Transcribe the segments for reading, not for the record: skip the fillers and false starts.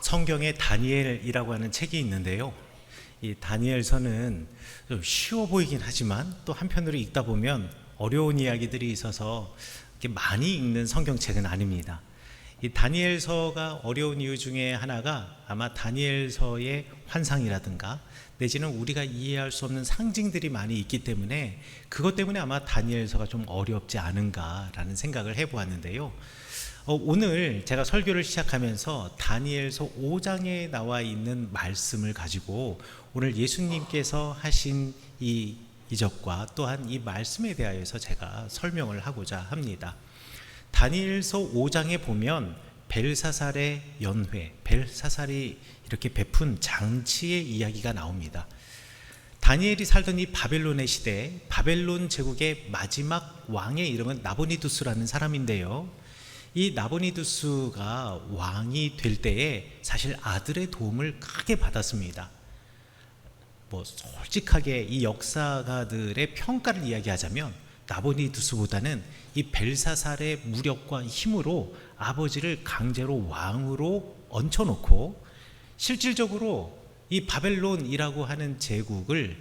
성경에 다니엘이라고 하는 책이 있는데요. 이 다니엘서는 좀 쉬워 보이긴 하지만 또 한편으로 읽다 보면 어려운 이야기들이 있어서 이렇게 많이 읽는 성경책은 아닙니다. 이 다니엘서가 어려운 이유 중에 하나가 아마 다니엘서의 환상이라든가 내지는 우리가 이해할 수 없는 상징들이 많이 있기 때문에 그것 때문에 아마 다니엘서가 좀 어렵지 않은가라는 생각을 해보았는데요. 오늘 제가 설교를 시작하면서 다니엘서 5장에 나와 있는 말씀을 가지고 오늘 예수님께서 하신 이 이적과 또한 이 말씀에 대하여서 제가 설명을 하고자 합니다. 다니엘서 5장에 보면 벨사살의 연회, 벨사살이 이렇게 베푼 장치의 이야기가 나옵니다. 다니엘이 살던 이 바벨론의 시대, 바벨론 제국의 마지막 왕의 이름은 나보니두스라는 사람인데요. 이 나보니두스가 왕이 될 때에 사실 아들의 도움을 크게 받았습니다. 솔직하게 이 역사가들의 평가를 이야기하자면 나보니두스보다는 이 벨사살의 무력과 힘으로 아버지를 강제로 왕으로 얹혀놓고 실질적으로 이 바벨론이라고 하는 제국을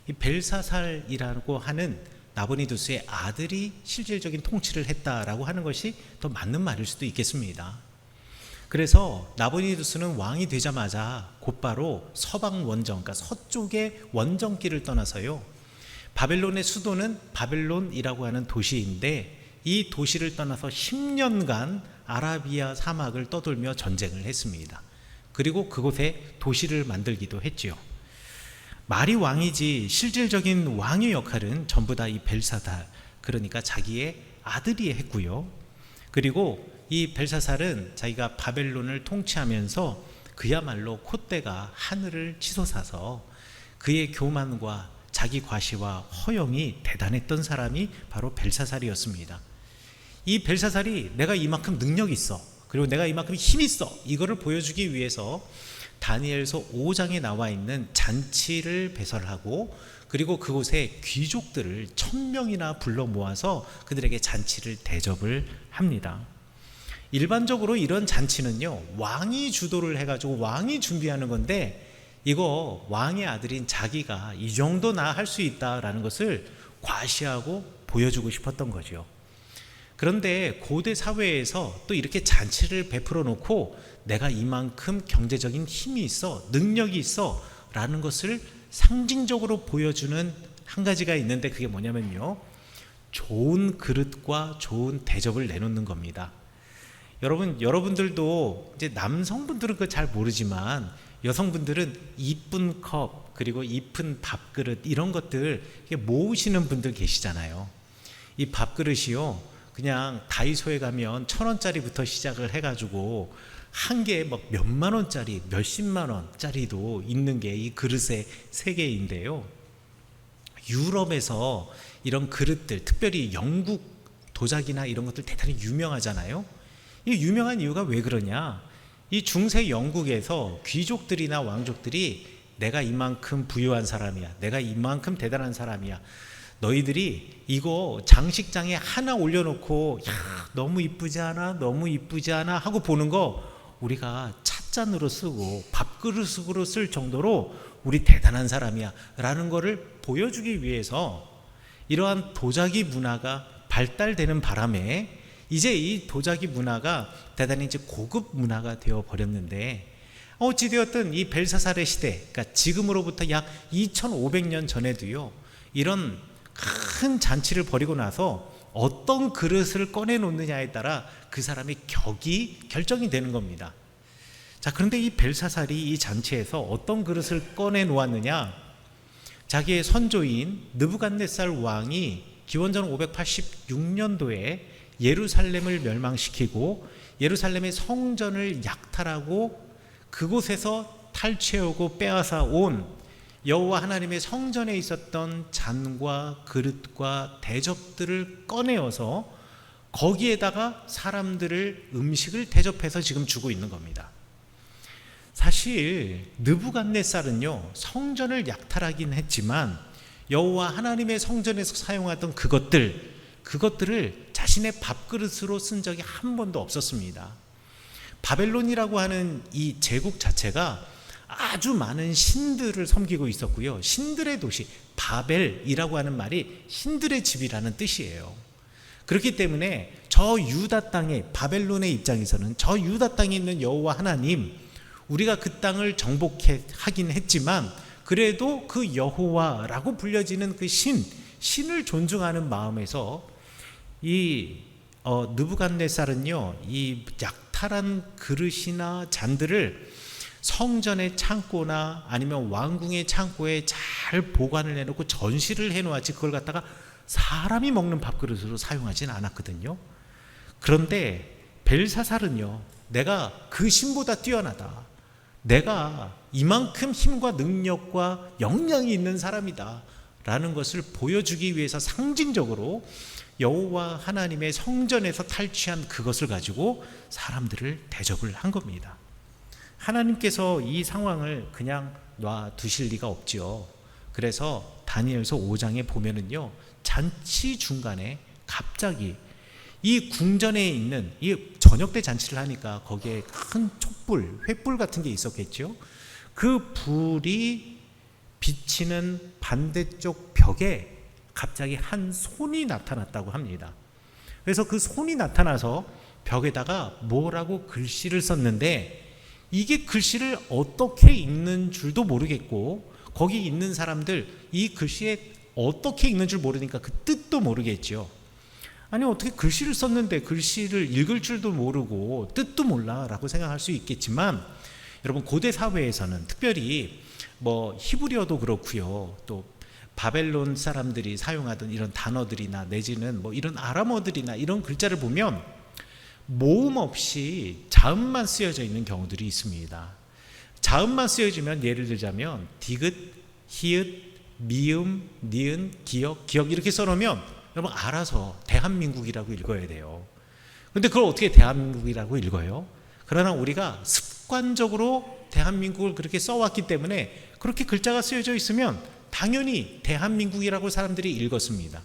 이 벨사살이라고 하는 나보니두스의 아들이 실질적인 통치를 했다라고 하는 것이 더 맞는 말일 수도 있겠습니다. 그래서 나보니두스는 왕이 되자마자 곧바로 서방 원정, 그러니까 서쪽의 원정길을 떠나서요, 바벨론의 수도는 바벨론이라고 하는 도시인데 이 도시를 떠나서 10년간 아라비아 사막을 떠돌며 전쟁을 했습니다. 그리고 그곳에 도시를 만들기도 했지요. 말이 왕이지 실질적인 왕의 역할은 전부 다 이 벨사살, 그러니까 자기의 아들이 했고요. 그리고 이 벨사살은 자기가 바벨론을 통치하면서 그야말로 콧대가 하늘을 치솟아서 그의 교만과 자기 과시와 허영이 대단했던 사람이 바로 벨사살이었습니다. 이 벨사살이 내가 이만큼 능력이 있어, 그리고 내가 이만큼 힘이 있어, 이거를 보여주기 위해서 다니엘서 5장에 나와 있는 잔치를 배설하고 그리고 그곳에 귀족들을 1000명이나 불러 모아서 그들에게 잔치를 대접을 합니다. 일반적으로 이런 잔치는요, 왕이 주도를 해가지고 왕이 준비하는 건데 이거 왕의 아들인 자기가 이 정도나 할 수 있다라는 것을 과시하고 보여주고 싶었던 거죠. 그런데 고대 사회에서 또 이렇게 잔치를 베풀어 놓고 내가 이만큼 경제적인 힘이 있어, 능력이 있어 라는 것을 상징적으로 보여주는 한 가지가 있는데 그게 뭐냐면요, 좋은 그릇과 좋은 대접을 내놓는 겁니다. 여러분들도 이제 남성분들은 그거 잘 모르지만 여성분들은 이쁜 컵 그리고 이쁜 밥그릇 이런 것들 모으시는 분들 계시잖아요. 이 밥그릇이요, 그냥 다이소에 가면 1000원짜리부터 시작을 해가지고 한 개에 막 몇만 원짜리, 몇십만 원짜리도 있는 게 이 그릇의 세계인데요. 유럽에서 이런 그릇들, 특별히 영국 도자기나 이런 것들 대단히 유명하잖아요. 이 유명한 이유가 왜 그러냐? 이 중세 영국에서 귀족들이나 왕족들이 내가 이만큼 부유한 사람이야, 내가 이만큼 대단한 사람이야, 너희들이 이거 장식장에 하나 올려놓고 야 너무 이쁘지 않아? 너무 이쁘지 않아? 하고 보는 거 우리가 찻잔으로 쓰고 밥그릇으로 쓸 정도로 우리 대단한 사람이야 라는 거를 보여주기 위해서 이러한 도자기 문화가 발달되는 바람에 이제 이 도자기 문화가 대단히 이제 고급 문화가 되어 버렸는데, 어찌되었든 이 벨사살의 시대, 그러니까 지금으로부터 약 2500년 전에도요, 이런 큰 잔치를 벌이고 나서 어떤 그릇을 꺼내 놓느냐에 따라 그 사람의 격이 결정이 되는 겁니다. 자, 그런데 이 벨사살이 이 잔치에서 어떤 그릇을 꺼내 놓았느냐? 자기의 선조인 느부갓네살 왕이 기원전 586년도에 예루살렘을 멸망시키고 예루살렘의 성전을 약탈하고 그곳에서 탈취하고 빼앗아 온 여호와 하나님의 성전에 있었던 잔과 그릇과 대접들을 꺼내어서 거기에다가 사람들을 음식을 대접해서 지금 주고 있는 겁니다. 사실 느부갓네살은요, 성전을 약탈하긴 했지만 여호와 하나님의 성전에서 사용하던 그것들을 자신의 밥그릇으로 쓴 적이 한 번도 없었습니다. 바벨론이라고 하는 이 제국 자체가 아주 많은 신들을 섬기고 있었고요. 신들의 도시, 바벨이라고 하는 말이 신들의 집이라는 뜻이에요. 그렇기 때문에 저 유다 땅에, 바벨론의 입장에서는 저 유다 땅에 있는 여호와 하나님, 우리가 그 땅을 정복하긴 했지만 그래도 그 여호와라고 불려지는 그 신을 존중하는 마음에서 이 느부갓네살은요, 이 약탈한 그릇이나 잔들을 성전의 창고나 아니면 왕궁의 창고에 잘 보관을 해놓고 전시를 해놓았지, 그걸 갖다가 사람이 먹는 밥그릇으로 사용하진 않았거든요. 그런데 벨사살은요, 내가 그 신보다 뛰어나다, 내가 이만큼 힘과 능력과 역량이 있는 사람이다 라는 것을 보여주기 위해서 상징적으로 여호와 하나님의 성전에서 탈취한 그것을 가지고 사람들을 대접을 한 겁니다. 하나님께서 이 상황을 그냥 놔두실 리가 없지요. 그래서 다니엘서 5장에 보면은요, 잔치 중간에 갑자기 이 궁전에 있는, 이 저녁 때 잔치를 하니까 거기에 큰 촛불, 횃불 같은 게 있었겠죠. 그 불이 비치는 반대쪽 벽에 갑자기 한 손이 나타났다고 합니다. 그래서 그 손이 나타나서 벽에다가 뭐라고 글씨를 썼는데, 이게 글씨를 어떻게 읽는 줄도 모르겠고, 거기 있는 사람들 이 글씨에 어떻게 읽는 줄 모르니까 그 뜻도 모르겠죠. 아니, 어떻게 글씨를 썼는데 글씨를 읽을 줄도 모르고 뜻도 몰라 라고 생각할 수 있겠지만, 여러분 고대 사회에서는 특별히 히브리어도 그렇고요, 또 바벨론 사람들이 사용하던 이런 단어들이나 내지는 이런 아람어들이나 이런 글자를 보면 모음 없이 자음만 쓰여져 있는 경우들이 있습니다. 자음만 쓰여지면, 예를 들자면 디귿, 히읗, 미음, 니은, 기역 이렇게 써놓으면 여러분 알아서 대한민국이라고 읽어야 돼요. 그런데 그걸 어떻게 대한민국이라고 읽어요? 그러나 우리가 습관적으로 대한민국을 그렇게 써왔기 때문에 그렇게 글자가 쓰여져 있으면 당연히 대한민국이라고 사람들이 읽었습니다.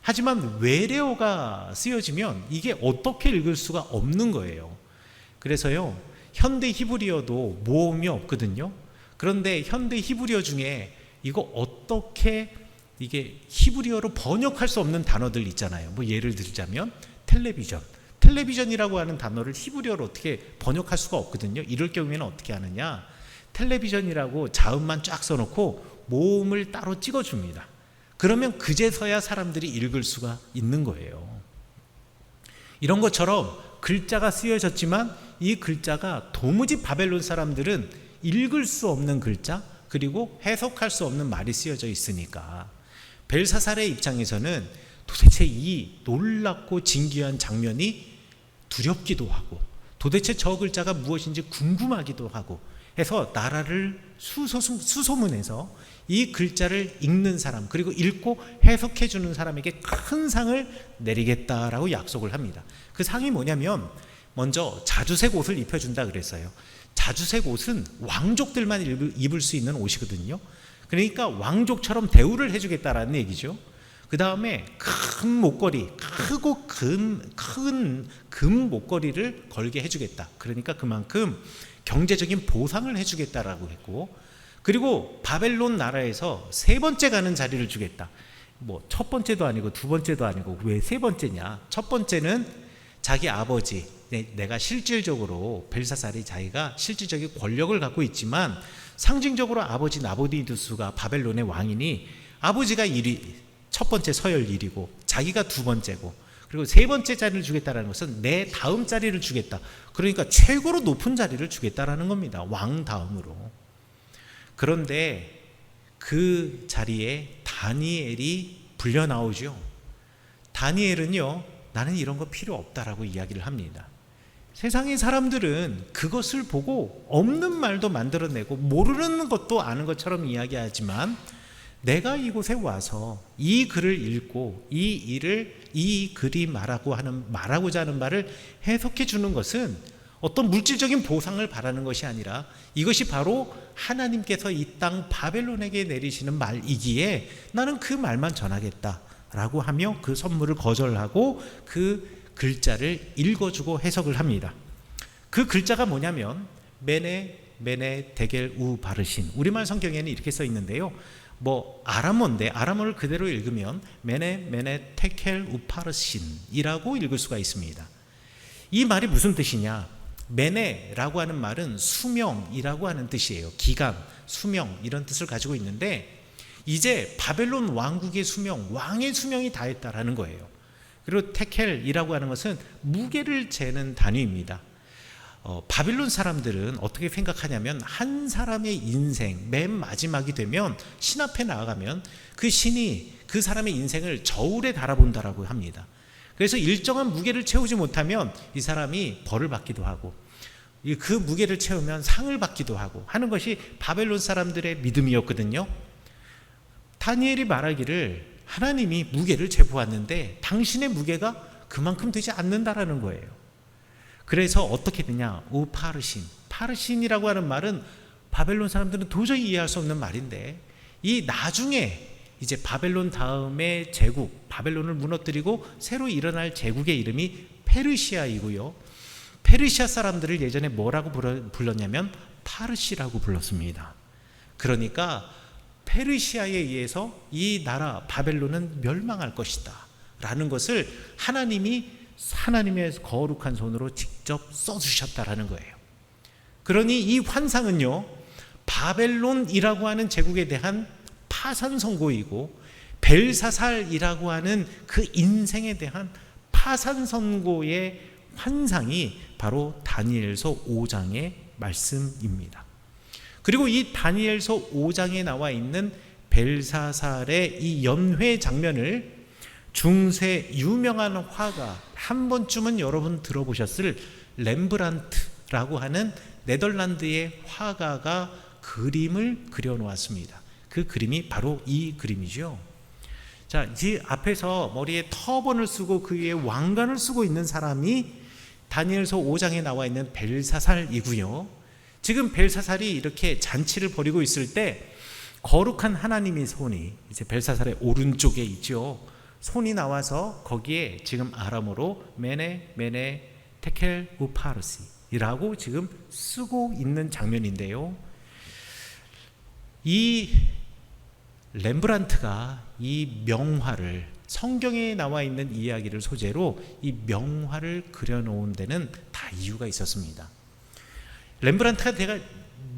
하지만 외래어가 쓰여지면 이게 어떻게 읽을 수가 없는 거예요. 그래서요, 현대 히브리어도 모음이 없거든요. 그런데 현대 히브리어 중에 이거 어떻게 이게 히브리어로 번역할 수 없는 단어들 있잖아요. 예를 들자면 텔레비전이라고 하는 단어를 히브리어로 어떻게 번역할 수가 없거든요. 이럴 경우에는 어떻게 하느냐, 텔레비전이라고 자음만 쫙 써놓고 모음을 따로 찍어줍니다. 그러면 그제서야 사람들이 읽을 수가 있는 거예요. 이런 것처럼 글자가 쓰여졌지만 이 글자가 도무지 바벨론 사람들은 읽을 수 없는 글자, 그리고 해석할 수 없는 말이 쓰여져 있으니까 벨사살의 입장에서는 도대체 이 놀랍고 진귀한 장면이 두렵기도 하고, 도대체 저 글자가 무엇인지 궁금하기도 하고 해서 나라를 수소문해서 이 글자를 읽는 사람, 그리고 읽고 해석해 주는 사람에게 큰 상을 내리겠다라고 약속을 합니다. 그 상이 뭐냐면, 먼저 자주색 옷을 입혀준다 그랬어요. 자주색 옷은 왕족들만 입을 수 있는 옷이거든요. 그러니까 왕족처럼 대우를 해주겠다라는 얘기죠. 그 다음에 큰 목걸이, 크고 큰 금 목걸이를 걸게 해주겠다. 그러니까 그만큼 경제적인 보상을 해주겠다라고 했고, 그리고 바벨론 나라에서 세 번째 가는 자리를 주겠다. 첫 번째도 아니고 두 번째도 아니고 왜 세 번째냐? 첫 번째는 자기 아버지, 내가 실질적으로 벨사살이 자기가 실질적인 권력을 갖고 있지만 상징적으로 아버지 나보디누스가 바벨론의 왕이니 아버지가 1위, 첫 번째 서열 1위고 자기가 두 번째고, 그리고 세 번째 자리를 주겠다는 것은 내 다음 자리를 주겠다. 그러니까 최고로 높은 자리를 주겠다라는 겁니다. 왕 다음으로. 그런데 그 자리에 다니엘이 불려 나오죠. 다니엘은요, 나는 이런 거 필요 없다라고 이야기를 합니다. 세상의 사람들은 그것을 보고 없는 말도 만들어내고 모르는 것도 아는 것처럼 이야기하지만, 내가 이곳에 와서 이 글을 읽고 이 글이 말하고자 하는 말을 해석해 주는 것은 어떤 물질적인 보상을 바라는 것이 아니라 이것이 바로 하나님께서 이 땅 바벨론에게 내리시는 말이기에 나는 그 말만 전하겠다라고 하며 그 선물을 거절하고 그 글자를 읽어주고 해석을 합니다. 그 글자가 뭐냐면 메네 메네 데겔 우 바르신, 우리말 성경에는 이렇게 써 있는데요. 아람어인데 아람어를 그대로 읽으면 메네 메네 테켈 우 파르신이라고 읽을 수가 있습니다. 이 말이 무슨 뜻이냐? 메네라고 하는 말은 수명이라고 하는 뜻이에요. 기간, 수명 이런 뜻을 가지고 있는데 이제 바벨론 왕국의 수명, 왕의 수명이 다했다라는 거예요. 그리고 테켈이라고 하는 것은 무게를 재는 단위입니다. 바빌론 사람들은 어떻게 생각하냐면 한 사람의 인생 맨 마지막이 되면 신 앞에 나아가면 그 신이 그 사람의 인생을 저울에 달아본다라고 합니다. 그래서 일정한 무게를 채우지 못하면 이 사람이 벌을 받기도 하고 그 무게를 채우면 상을 받기도 하고 하는 것이 바벨론 사람들의 믿음이었거든요. 다니엘이 말하기를 하나님이 무게를 재보았는데 당신의 무게가 그만큼 되지 않는다라는 거예요. 그래서 어떻게 되냐? 오 파르신, 파르신이라고 하는 말은 바벨론 사람들은 도저히 이해할 수 없는 말인데 이 나중에 이제 바벨론 다음에 제국, 바벨론을 무너뜨리고 새로 일어날 제국의 이름이 페르시아이고요. 페르시아 사람들을 예전에 뭐라고 불렀냐면 파르시라고 불렀습니다. 그러니까 페르시아에 의해서 이 나라 바벨론은 멸망할 것이다 라는 것을 하나님의 거룩한 손으로 직접 써주셨다라는 거예요. 그러니 이 환상은요, 바벨론이라고 하는 제국에 대한 파산 선고이고 벨사살이라고 하는 그 인생에 대한 파산 선고의 환상이 바로 다니엘서 5장의 말씀입니다. 그리고 이 다니엘서 5장에 나와 있는 벨사살의 이 연회 장면을 중세 유명한 화가, 한 번쯤은 여러분 들어보셨을 렘브란트라고 하는 네덜란드의 화가가 그림을 그려놓았습니다. 그 그림이 바로 이 그림이죠. 자, 이 앞에서 머리에 터번을 쓰고 그 위에 왕관을 쓰고 있는 사람이 다니엘서 5장에 나와 있는 벨사살이고요. 지금 벨사살이 이렇게 잔치를 벌이고 있을 때 거룩한 하나님의 손이 이제 벨사살의 오른쪽에 있죠. 손이 나와서 거기에 지금 아람어로 메네 메네 테켈 우파르시라고 지금 쓰고 있는 장면인데요. 이 렘브란트가 이 명화를, 성경에 나와 있는 이야기를 소재로 이 명화를 그려놓은 데는 다 이유가 있었습니다. 렘브란트가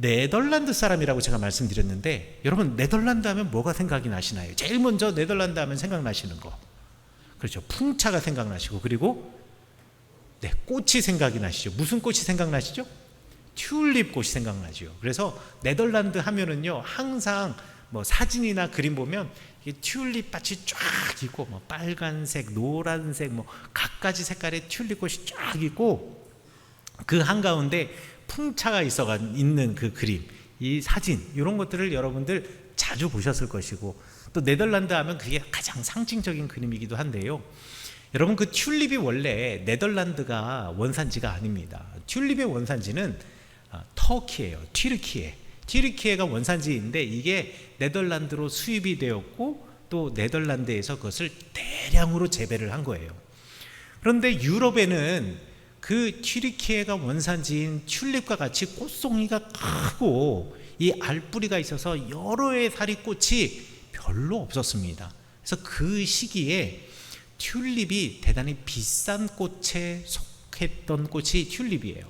네덜란드 사람이라고 제가 말씀드렸는데, 여러분 네덜란드 하면 뭐가 생각이 나시나요? 제일 먼저 네덜란드 하면 생각나시는 거, 그렇죠, 풍차가 생각나시고, 그리고 꽃이 생각이 나시죠. 무슨 꽃이 생각나시죠? 튤립 꽃이 생각나죠. 그래서 네덜란드 하면은요, 항상 사진이나 그림 보면 튤립 밭이 쫙 있고 빨간색, 노란색 갖가지 색깔의 튤립 꽃이 쫙 있고 그 한가운데 풍차가 있는 그 그림, 이 사진, 이런 것들을 여러분들 자주 보셨을 것이고, 또 네덜란드 하면 그게 가장 상징적인 그림이기도 한데요. 여러분, 그 튤립이 원래 네덜란드가 원산지가 아닙니다. 튤립의 원산지는 터키예요. 튀르키예가 원산지인데 이게 네덜란드로 수입이 되었고 또 네덜란드에서 그것을 대량으로 재배를 한 거예요. 그런데 유럽에는 그 튀르키예가 원산지인 튤립과 같이 꽃송이가 크고 이 알뿌리가 있어서 여러 해 살이 꽃이 별로 없었습니다. 그래서 그 시기에 튤립이 대단히 비싼 꽃에 속했던 꽃이 튤립이에요.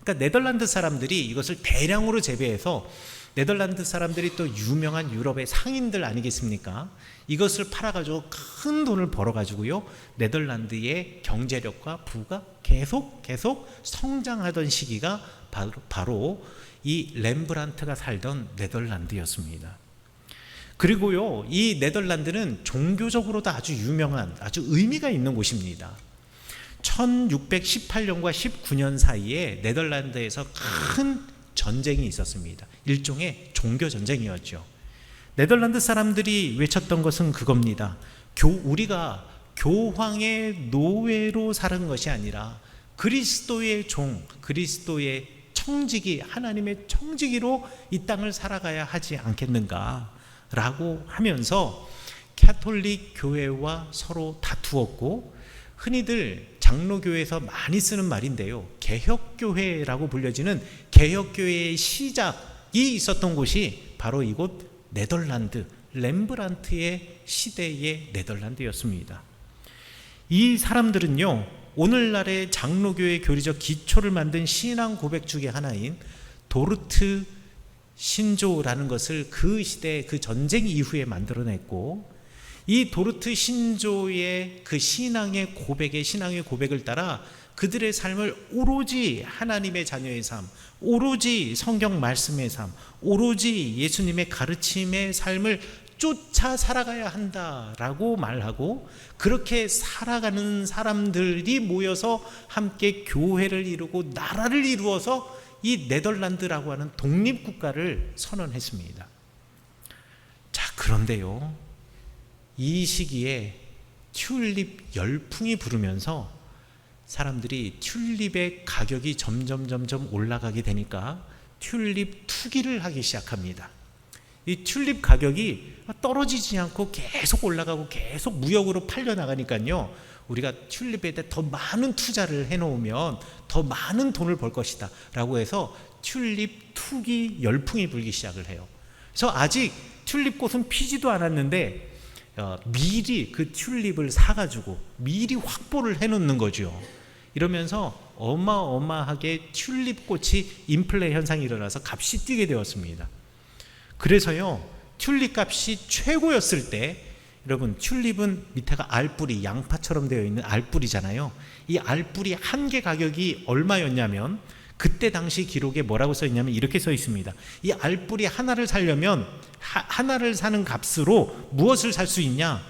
그러니까 네덜란드 사람들이 이것을 대량으로 재배해서, 네덜란드 사람들이 또 유명한 유럽의 상인들 아니겠습니까? 이것을 팔아가지고 큰 돈을 벌어가지고요, 네덜란드의 경제력과 부가 계속 성장하던 시기가 바로 이 렘브란트가 살던 네덜란드였습니다. 그리고요, 이 네덜란드는 종교적으로도 아주 유명한, 아주 의미가 있는 곳입니다. 1618년과 19년 사이에 네덜란드에서 큰 전쟁이 있었습니다. 일종의 종교 전쟁이었죠. 네덜란드 사람들이 외쳤던 것은 그겁니다. 우리가 교황의 노예로 사는 것이 아니라 그리스도의 종, 그리스도의 청지기, 하나님의 청지기로 이 땅을 살아가야 하지 않겠는가 라고 하면서 가톨릭 교회와 서로 다투었고, 흔히들 장로교회에서 많이 쓰는 말인데요. 개혁교회라고 불려지는 개혁교회의 시작이 있었던 곳이 바로 이곳 네덜란드, 렘브란트의 시대의 네덜란드였습니다. 이 사람들은요, 오늘날의 장로교회 교리적 기초를 만든 신앙 고백 중에 하나인 도르트 신조라는 것을 그 시대, 그 전쟁 이후에 만들어냈고, 이 도르트 신조의 그 신앙의 고백을 따라 그들의 삶을 오로지 하나님의 자녀의 삶, 오로지 성경 말씀의 삶, 오로지 예수님의 가르침의 삶을 쫓아 살아가야 한다라고 말하고, 그렇게 살아가는 사람들이 모여서 함께 교회를 이루고 나라를 이루어서 이 네덜란드라고 하는 독립국가를 선언했습니다. 자, 그런데요, 이 시기에 튤립 열풍이 부르면서 사람들이 튤립의 가격이 점점 올라가게 되니까 튤립 투기를 하기 시작합니다. 이 튤립 가격이 떨어지지 않고 계속 올라가고 계속 무역으로 팔려나가니까요, 우리가 튤립에 대해 더 많은 투자를 해놓으면 더 많은 돈을 벌 것이다 라고 해서 튤립 투기 열풍이 불기 시작을 해요. 그래서 아직 튤립꽃은 피지도 않았는데 미리 그 튤립을 사가지고 미리 확보를 해놓는 거죠. 이러면서 어마어마하게 튤립꽃이 인플레 현상이 일어나서 값이 뛰게 되었습니다. 그래서요, 튤립 값이 최고였을 때, 여러분, 튤립은 밑에가 알뿌리, 양파처럼 되어 있는 알뿌리잖아요. 이 알뿌리 한 개 가격이 얼마였냐면, 그때 당시 기록에 뭐라고 써 있냐면 이렇게 써 있습니다. 이 알뿌리 하나를 사려면 하나를 사는 값으로 무엇을 살 수 있냐?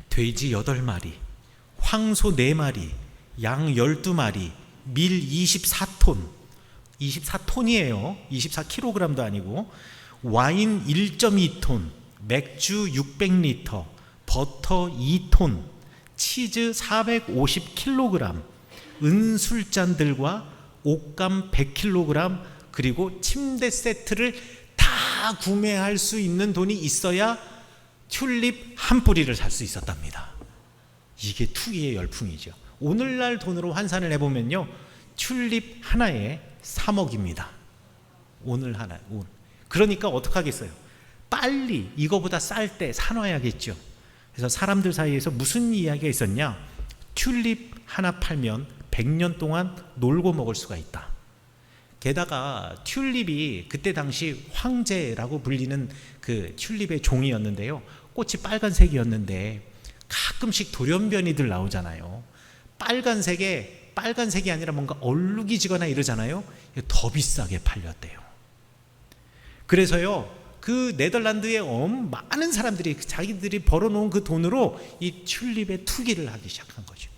돼지 8마리, 황소 4마리, 양 12마리, 밀 24톤, 24톤이에요. 24kg도 아니고, 와인 1.2톤, 맥주 600리터, 버터 2톤, 치즈 450kg, 은술잔들과 옷감 100kg, 그리고 침대 세트를 다 구매할 수 있는 돈이 있어야 튤립 한 뿌리를 살 수 있었답니다. 이게 투기의 열풍이죠. 오늘날 돈으로 환산을 해보면요, 튤립 하나에 3억입니다. 오늘 하나. 그러니까 어떡하겠어요? 빨리 이거보다 쌀 때 사놔야겠죠. 그래서 사람들 사이에서 무슨 이야기가 있었냐? 튤립 하나 팔면 100년 동안 놀고 먹을 수가 있다. 게다가 튤립이 그때 당시 황제라고 불리는 그 튤립의 종이었는데요, 꽃이 빨간색이었는데 가끔씩 돌연변이들 나오잖아요. 빨간색이 아니라 뭔가 얼룩이 지거나 이러잖아요. 더 비싸게 팔렸대요. 그래서요, 그 네덜란드의 많은 사람들이 자기들이 벌어놓은 그 돈으로 이 튤립의 투기를 하기 시작한 거죠.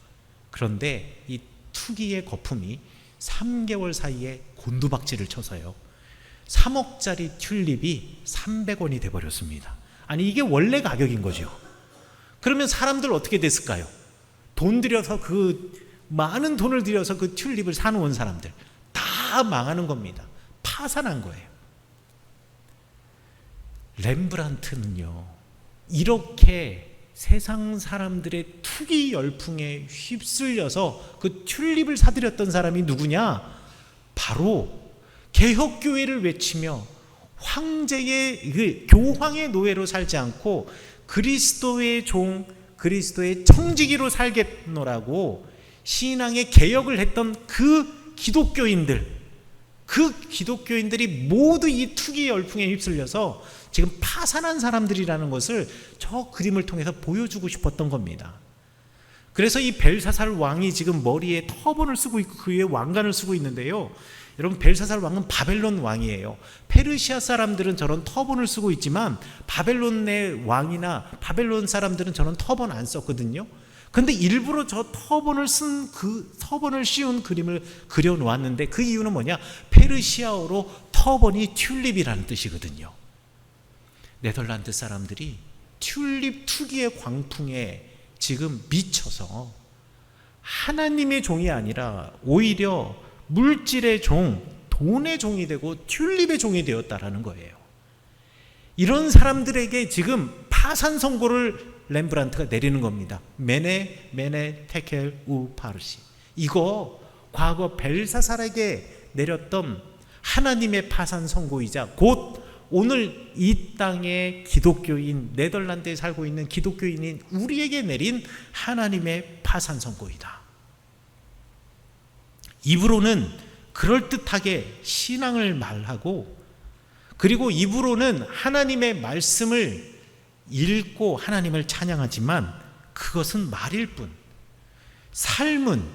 그런데 이 투기의 거품이 3개월 사이에 곤두박질을 쳐서요, 3억짜리 튤립이 300원이 돼버렸습니다. 아니, 이게 원래 가격인 거죠. 그러면 사람들 어떻게 됐을까요? 돈 들여서 많은 돈을 들여서 그 튤립을 사놓은 사람들 다 망하는 겁니다. 파산한 거예요. 렘브란트는요, 이렇게 세상 사람들의 투기 열풍에 휩쓸려서 그 튤립을 사들였던 사람이 누구냐? 바로 개혁교회를 외치며 황제의 교황의 노예로 살지 않고 그리스도의 종, 그리스도의 청지기로 살겠노라고 신앙의 개혁을 했던 그 기독교인들이 모두 이 투기 열풍에 휩쓸려서 지금 파산한 사람들이라는 것을 저 그림을 통해서 보여주고 싶었던 겁니다. 그래서 이 벨사살 왕이 지금 머리에 터번을 쓰고 있고 그 위에 왕관을 쓰고 있는데요, 여러분, 벨사살 왕은 바벨론 왕이에요. 페르시아 사람들은 저런 터번을 쓰고 있지만 바벨론의 왕이나 바벨론 사람들은 저런 터번 안 썼거든요. 그런데 일부러 저 터번을 씌운 그림을 그려 놓았는데, 그 이유는 뭐냐? 페르시아어로 터번이 튤립이라는 뜻이거든요. 네덜란드 사람들이 튤립 투기의 광풍에 지금 미쳐서 하나님의 종이 아니라 오히려 물질의 종, 돈의 종이 되고 튤립의 종이 되었다라는 거예요. 이런 사람들에게 지금 파산 선고를 렘브란트가 내리는 겁니다. 메네 메네 테켈 우 파르시. 이거 과거 벨사살에게 내렸던 하나님의 파산 선고이자 곧 오늘 이 땅의 기독교인, 네덜란드에 살고 있는 기독교인인 우리에게 내린 하나님의 파산 선고이다. 입으로는 그럴듯하게 신앙을 말하고, 그리고 입으로는 하나님의 말씀을 읽고 하나님을 찬양하지만 그것은 말일 뿐, 삶은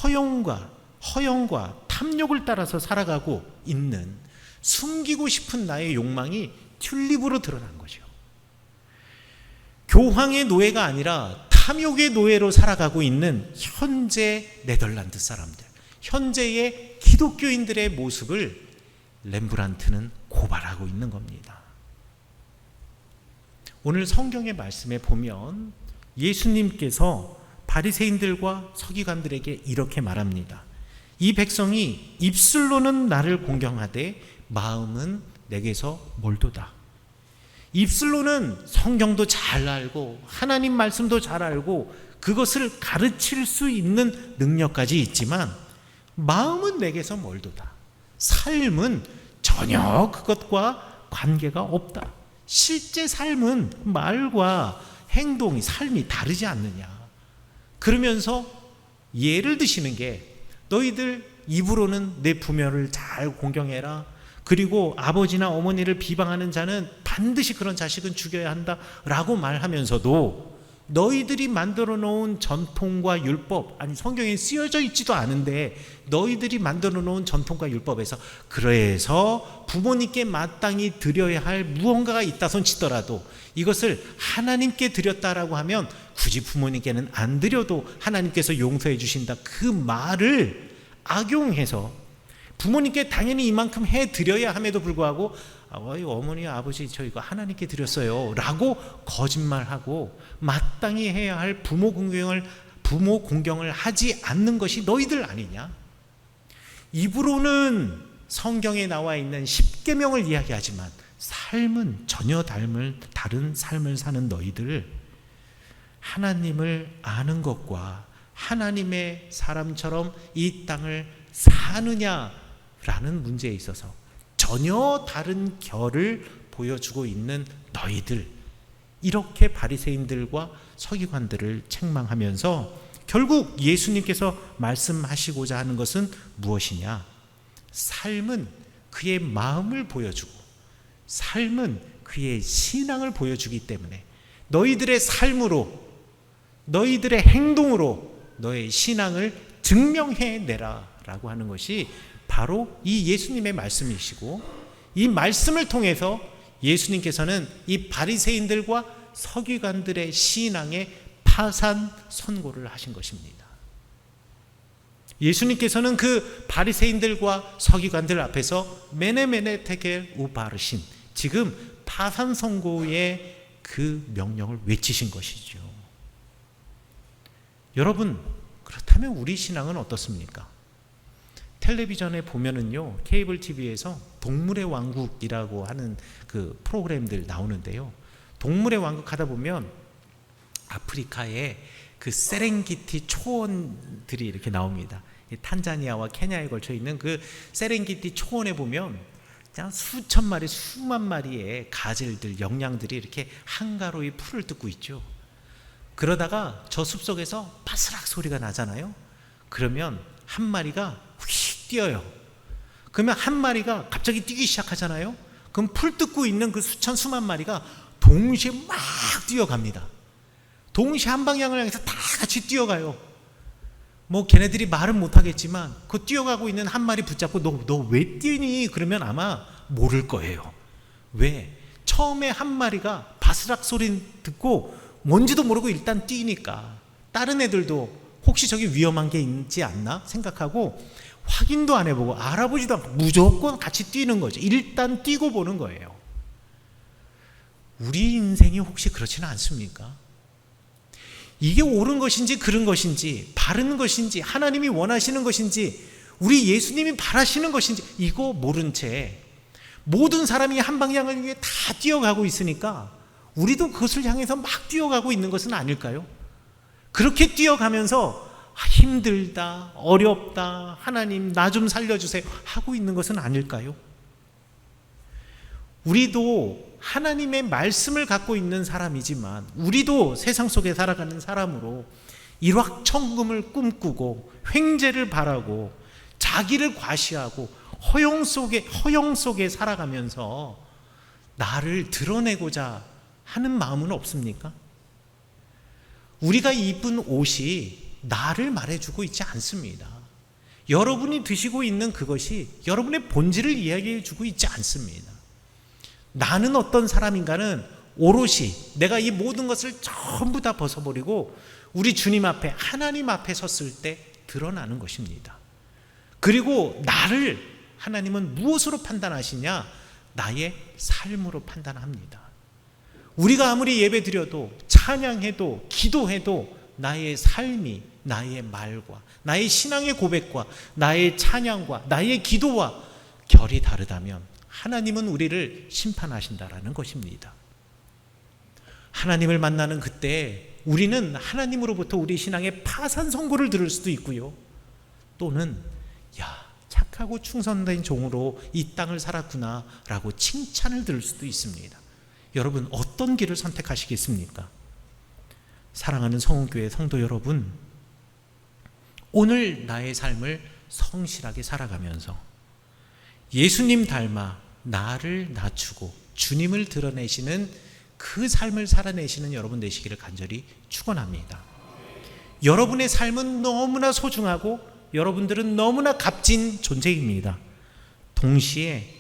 허영과 탐욕을 따라서 살아가고 있는, 숨기고 싶은 나의 욕망이 튤립으로 드러난 거죠. 교황의 노예가 아니라 탐욕의 노예로 살아가고 있는 현재 네덜란드 사람들, 현재의 기독교인들의 모습을 렘브란트는 고발하고 있는 겁니다. 오늘 성경의 말씀에 보면 예수님께서 바리새인들과 서기관들에게 이렇게 말합니다. 이 백성이 입술로는 나를 공경하되 마음은 내게서 멀도다. 입술로는 성경도 잘 알고 하나님 말씀도 잘 알고 그것을 가르칠 수 있는 능력까지 있지만 마음은 내게서 멀도다. 삶은 전혀 그것과 관계가 없다. 실제 삶은 말과 행동이, 삶이 다르지 않느냐. 그러면서 예를 드시는 게, 너희들 입으로는 내 부모를 잘 공경해라. 그리고 아버지나 어머니를 비방하는 자는 반드시 그런 자식은 죽여야 한다라고 말하면서도 너희들이 만들어 놓은 전통과 율법, 아니 성경에 쓰여져 있지도 않은데 너희들이 만들어 놓은 전통과 율법에서 그래서 부모님께 마땅히 드려야 할 무언가가 있다 손치더라도 이것을 하나님께 드렸다라고 하면 굳이 부모님께는 안 드려도 하나님께서 용서해 주신다, 그 말을 악용해서 부모님께 당연히 이만큼 해드려야 함에도 불구하고 어머니 아버지 저 이거 하나님께 드렸어요 라고 거짓말하고 마땅히 해야 할 부모 공경을 하지 않는 것이 너희들 아니냐. 입으로는 성경에 나와 있는 십계명을 이야기하지만 삶은 전혀 다른 삶을 사는 너희들, 하나님을 아는 것과 하나님의 사람처럼 이 땅을 사느냐라는 문제에 있어서 전혀 다른 결을 보여주고 있는 너희들, 이렇게 바리새인들과 서기관들을 책망하면서 결국 예수님께서 말씀하시고자 하는 것은 무엇이냐? 삶은 그의 마음을 보여주고 삶은 그의 신앙을 보여주기 때문에 너희들의 삶으로, 너희들의 행동으로 너의 신앙을 증명해내라 라고 하는 것이 바로 이 예수님의 말씀이시고, 이 말씀을 통해서 예수님께서는 이 바리새인들과 서기관들의 신앙의 파산 선고를 하신 것입니다. 예수님께서는 그 바리새인들과 서기관들 앞에서 메네메네 테겔 우바르신, 지금 파산 선고의 그 명령을 외치신 것이죠. 여러분, 그렇다면 우리 신앙은 어떻습니까? 텔레비전에 보면은요, 케이블 TV에서 동물의 왕국이라고 하는 그 프로그램들 나오는데요, 동물의 왕국 하다 보면 아프리카의 그 세렝게티 초원들이 이렇게 나옵니다. 탄자니아와 케냐에 걸쳐 있는 그 세렝게티 초원에 보면 그냥 수천 마리, 수만 마리의 가젤들, 영양들이 이렇게 한가로이 풀을 뜯고 있죠. 그러다가 저 숲속에서 바스락 소리가 나잖아요. 그러면 한 마리가 휙 뛰어요. 그러면 한 마리가 갑자기 뛰기 시작하잖아요. 그럼 풀 뜯고 있는 그 수천 수만 마리가 동시에 막 뛰어갑니다. 동시에 한 방향을 향해서 다 같이 뛰어가요. 뭐 걔네들이 말은 못하겠지만 그 뛰어가고 있는 한 마리 붙잡고 너 왜 뛰니? 그러면 아마 모를 거예요. 왜? 처음에 한 마리가 바스락 소리 듣고 뭔지도 모르고 일단 뛰니까 다른 애들도 혹시 저기 위험한 게 있지 않나 생각하고 확인도 안 해보고 알아보지도 않고 무조건 같이 뛰는 거죠. 일단 뛰고 보는 거예요. 우리 인생이 혹시 그렇지는 않습니까? 이게 옳은 것인지 그른 것인지 바른 것인지 하나님이 원하시는 것인지 우리 예수님이 바라시는 것인지 이거 모른 채 모든 사람이 한 방향을 위해 다 뛰어가고 있으니까 우리도 그것을 향해서 막 뛰어가고 있는 것은 아닐까요? 그렇게 뛰어가면서 힘들다, 어렵다, 하나님 나 좀 살려주세요 하고 있는 것은 아닐까요? 우리도 하나님의 말씀을 갖고 있는 사람이지만, 우리도 세상 속에 살아가는 사람으로 일확천금을 꿈꾸고 횡재를 바라고 자기를 과시하고 허영 속에 살아가면서 나를 드러내고자 하는 마음은 없습니까? 우리가 입은 옷이 나를 말해주고 있지 않습니다. 여러분이 드시고 있는 그것이 여러분의 본질을 이야기해주고 있지 않습니다. 나는 어떤 사람인가는 오롯이 내가 이 모든 것을 전부 다 벗어버리고 우리 주님 앞에, 하나님 앞에 섰을 때 드러나는 것입니다. 그리고 나를 하나님은 무엇으로 판단하시냐? 나의 삶으로 판단합니다. 우리가 아무리 예배드려도, 찬양해도, 기도해도 나의 삶이, 나의 말과 나의 신앙의 고백과 나의 찬양과 나의 기도와 결이 다르다면 하나님은 우리를 심판하신다라는 것입니다. 하나님을 만나는 그때 우리는 하나님으로부터 우리 신앙의 파산 선고를 들을 수도 있고요, 또는 착하고 충성된 종으로 이 땅을 살았구나 라고 칭찬을 들을 수도 있습니다. 여러분, 어떤 길을 선택하시겠습니까? 사랑하는 성원교회 성도 여러분, 오늘 나의 삶을 성실하게 살아가면서 예수님 닮아 나를 낮추고 주님을 드러내시는 그 삶을 살아내시는 여러분 되시기를 간절히 축원합니다. 여러분의 삶은 너무나 소중하고 여러분들은 너무나 값진 존재입니다. 동시에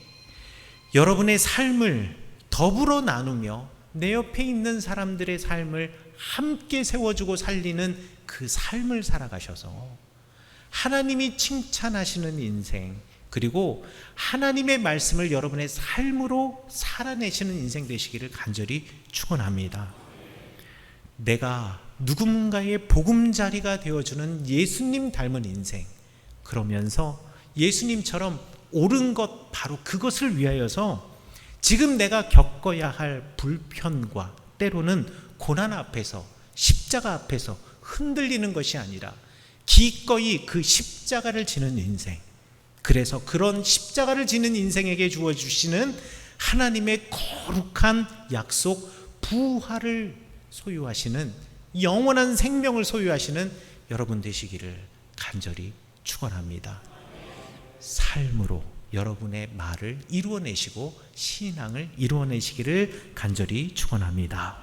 여러분의 삶을 더불어 나누며 내 옆에 있는 사람들의 삶을 함께 세워주고 살리는 그 삶을 살아가셔서 하나님이 칭찬하시는 인생, 그리고 하나님의 말씀을 여러분의 삶으로 살아내시는 인생 되시기를 간절히 축원합니다. 내가 누군가의 보금자리가 되어주는 예수님 닮은 인생, 그러면서 예수님처럼 옳은 것, 바로 그것을 위하여서 지금 내가 겪어야 할 불편과 때로는 고난 앞에서, 십자가 앞에서 흔들리는 것이 아니라 기꺼이 그 십자가를 지는 인생, 그래서 그런 십자가를 지는 인생에게 주어주시는 하나님의 거룩한 약속, 부활을 소유하시는, 영원한 생명을 소유하시는 여러분 되시기를 간절히 축원합니다. 삶으로 여러분의 말을 이루어내시고 신앙을 이루어내시기를 간절히 축원합니다.